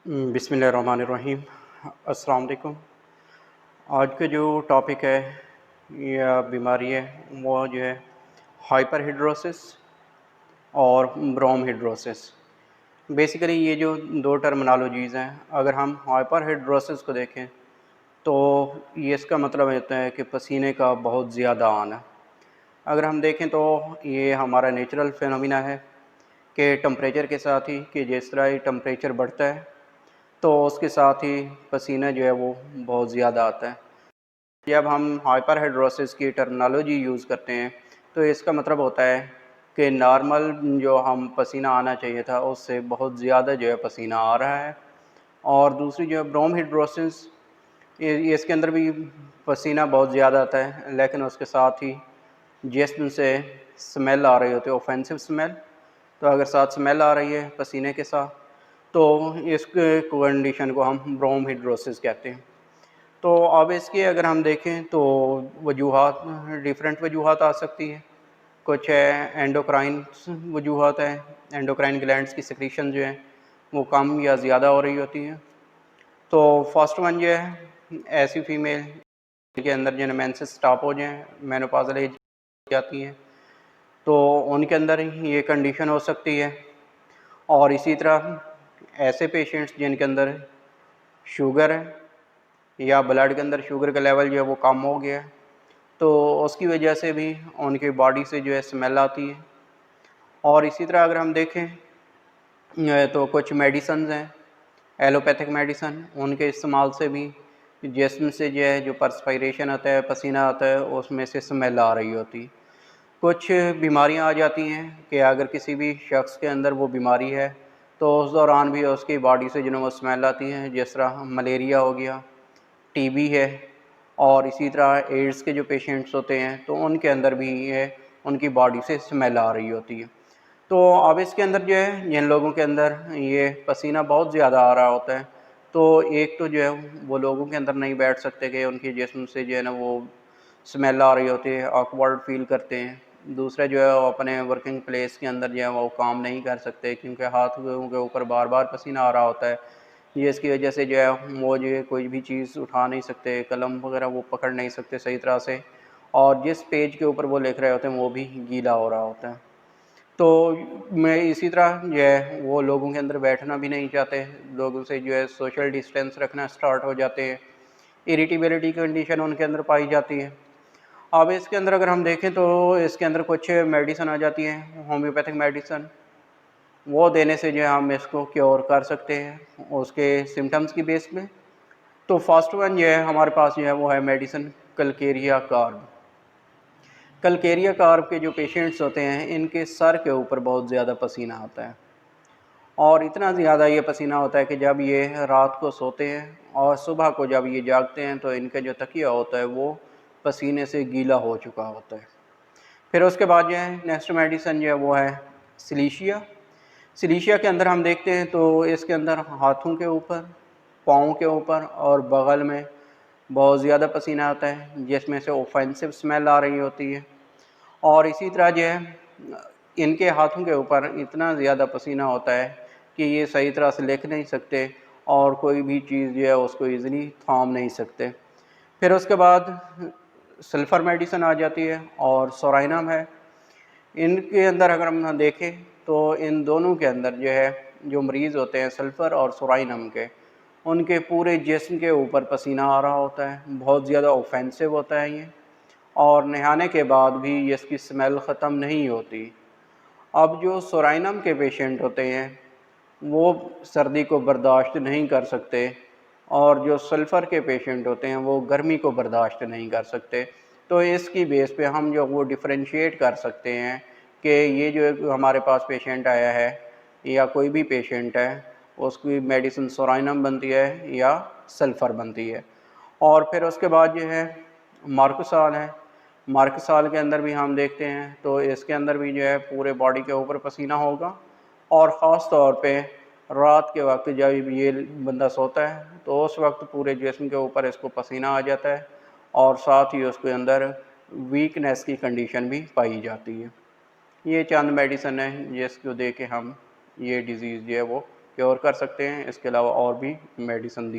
बिस्मिल्लाहिर्रहमानिर्रहीम। अस्सलाम वालेकुम। आज का जो टॉपिक है या बीमारी है वो जो है हाइपरहिड्रोसिस और ब्रोमहिड्रोसिस। बेसिकली ये जो दो टर्मिनोलॉजीज़ हैं, अगर हम हाइपरहिड्रोसिस को देखें तो ये इसका मतलब होता है कि पसीने का बहुत ज़्यादा आना। अगर हम देखें तो ये हमारा नेचुरल फिनोमिना है कि टेम्परेचर के साथ ही कि जिस तरह ही टेम्परेचर बढ़ता है तो उसके साथ ही पसीना जो है वो बहुत ज़्यादा आता है। जब हम हाइपरहिड्रोसिस की टर्मिनोलॉजी यूज़ करते हैं तो इसका मतलब होता है कि नॉर्मल जो हम पसीना आना चाहिए था उससे बहुत ज़्यादा जो है पसीना आ रहा है। और दूसरी जो है ब्रोमहिड्रोसिस, ये इसके अंदर भी पसीना बहुत ज़्यादा आता है, लेकिन उसके साथ ही जिस्म से स्मेल आ रही होती है, ऑफेंसिव स्मेल। तो अगर साथ स्मेल आ रही है पसीने के साथ तो इस कंडीशन को हम ब्रोमहिड्रोसिस कहते हैं। तो अब इसके अगर हम देखें तो वजूहात, डिफरेंट वजूहात आ सकती है। कुछ है एंडोक्राइन वजूहात है, एंडोक्राइन ग्लैंड्स की सिक्रीशन जो है वो कम या ज़्यादा हो रही होती है। तो फर्स्ट वन जो है ऐसी फीमेल के अंदर जो मेंसेस स्टॉप हो जाएँ, मेनोपॉज़ल एज जाती है, तो उनके अंदर ये कंडीशन हो सकती है। और इसी तरह ऐसे पेशेंट्स जिनके अंदर शुगर है या ब्लड के अंदर शुगर का लेवल जो है वो कम हो गया है, तो उसकी वजह से भी उनकी बॉडी से जो है स्मेल आती है। और इसी तरह अगर हम देखें तो कुछ मेडिसन्स हैं, एलोपैथिक मेडिसन, उनके इस्तेमाल से भी जिस्म से जो है जो पर्सपायरेशन आता है, पसीना आता है, उसमें से स्मेल आ रही होती है। कुछ बीमारियां आ जाती हैं कि अगर किसी भी शख्स के अंदर वो बीमारी है तो उस दौरान भी उसकी बॉडी से जो है वो स्मेल आती है, जिस तरह मलेरिया हो गया, टीबी है। और इसी तरह एड्स के जो पेशेंट्स होते हैं तो उनके अंदर भी ये उनकी बॉडी से स्मेल आ रही होती है। तो अब इसके अंदर जो है जिन लोगों के अंदर ये पसीना बहुत ज़्यादा आ रहा होता है, तो एक तो जो है वो लोगों के अंदर नहीं बैठ सकते कि उनके जिस्म से जो है ना वो स्मेल आ रही होती है, ऑकवर्ड फील करते हैं। दूसरा जो है वो अपने वर्किंग प्लेस के अंदर जो है वो काम नहीं कर सकते क्योंकि हाथों के ऊपर बार बार पसीना आ रहा होता है। ये इसकी वजह से जो है वो जो है कोई भी चीज़ उठा नहीं सकते, कलम वगैरह वो पकड़ नहीं सकते सही तरह से, और जिस पेज के ऊपर वो लिख रहे होते हैं वो भी गीला हो रहा होता है। तो मैं इसी तरह जो है वो लोगों के अंदर बैठना भी नहीं चाहते, लोगों से जो है सोशल डिस्टेंस रखना स्टार्ट हो जाते हैं, इरिटेबिलिटी कंडीशन उनके अंदर पाई जाती है। अब इसके अंदर अगर हम देखें तो इसके अंदर कुछ मेडिसिन आ जाती हैं, होम्योपैथिक मेडिसिन, वो देने से जो है हम इसको क्योर कर सकते हैं उसके सिम्टम्स की बेस पे। तो फर्स्ट वन जो है हमारे पास जो है वो है medicine Calcarea carb. Calcarea carb के जो पेशेंट्स होते हैं इनके सर के ऊपर बहुत ज़्यादा पसीना आता है, और इतना ज़्यादा ये पसीना होता है कि जब ये रात को सोते हैं और सुबह को जब ये जागते हैं तो इनका जो तकिया होता है वो पसीने से गीला हो चुका होता है। फिर उसके बाद जो है नेक्स्ट मेडिसिन जो है वो है सिलीशिया। सिलीशिया के अंदर हम देखते हैं तो इसके अंदर हाथों के ऊपर, पाँव के ऊपर और बगल में बहुत ज़्यादा पसीना आता है, जिसमें से ऑफेंसिव स्मेल आ रही होती है। और इसी तरह जो है इनके हाथों के ऊपर इतना ज़्यादा पसीना होता है कि ये सही तरह से लिख नहीं सकते और कोई भी चीज़ जो है उसको ईज़िली थाम नहीं सकते। फिर उसके बाद सल्फ़र मेडिसिन आ जाती है और सोराइनम है। इनके अंदर अगर हम देखें तो इन दोनों के अंदर जो है जो मरीज़ होते हैं सल्फ़र और सोराइनम के, उनके पूरे जिस्म के ऊपर पसीना आ रहा होता है, बहुत ज़्यादा ऑफेंसिव होता है ये, और नहाने के बाद भी इसकी स्मेल ख़त्म नहीं होती। अब जो सोराइनम के पेशेंट होते हैं वो सर्दी को बर्दाश्त नहीं कर सकते, और जो सल्फ़र के पेशेंट होते हैं वो गर्मी को बर्दाश्त नहीं कर सकते। तो इसकी बेस पे हम जो वो डिफ़रेंशिएट कर सकते हैं कि ये जो हमारे पास पेशेंट आया है या कोई भी पेशेंट है उसकी मेडिसिन सोराइनम बनती है या सल्फ़र बनती है। और फिर उसके बाद जो है मार्कोसाल है। मार्कोसाल के अंदर भी हम देखते हैं तो इसके अंदर भी जो है पूरे बॉडी के ऊपर पसीना होगा, और ख़ास तौर पे रात के वक्त जब ये बंदा सोता है तो उस वक्त पूरे जिस्म के ऊपर इसको पसीना आ जाता है, और साथ ही उसके अंदर वीकनेस की कंडीशन भी पाई जाती है। ये चंद मेडिसिन है जिसको दे के हम ये डिज़ीज़ जो है वो क्योर कर सकते हैं। इसके अलावा और भी मेडिसिन दी